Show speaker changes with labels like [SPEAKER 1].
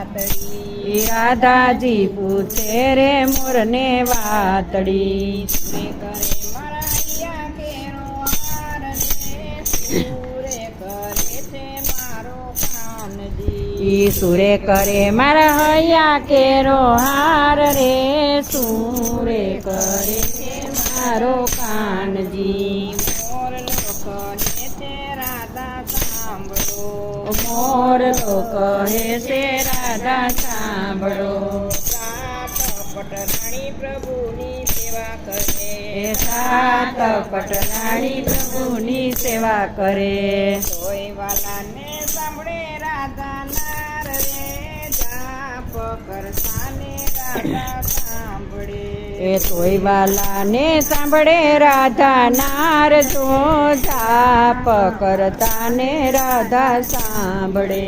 [SPEAKER 1] વાતડી
[SPEAKER 2] રાધાજી પૂછે રે મોરને વાતડી
[SPEAKER 1] સુરે કરે મારા હૈયા કેરો હાર રે સુરે કરે છે મારો કાનજી
[SPEAKER 2] સુરે કરે મારા હૈયા કેરો હાર રે સુરે કરે છે મારો કાનજી
[SPEAKER 1] મોરલો કહે છે રાધા સાંભળો
[SPEAKER 2] મોરલો કહે છે રાધા સાંભળો
[SPEAKER 1] સાત પટરાણી પ્રભુની સેવા કરે
[SPEAKER 2] સાત પટરાણી પ્રભુની સેવા કરે
[SPEAKER 1] તોય વાલાને સાંભળે રાધા નાર રે જાપ કરતાને રાધા સાંભળે
[SPEAKER 2] તોય વાલાને સાંભળે રાધા નાર જો જાપ કરતા ને રાધા સાંભળે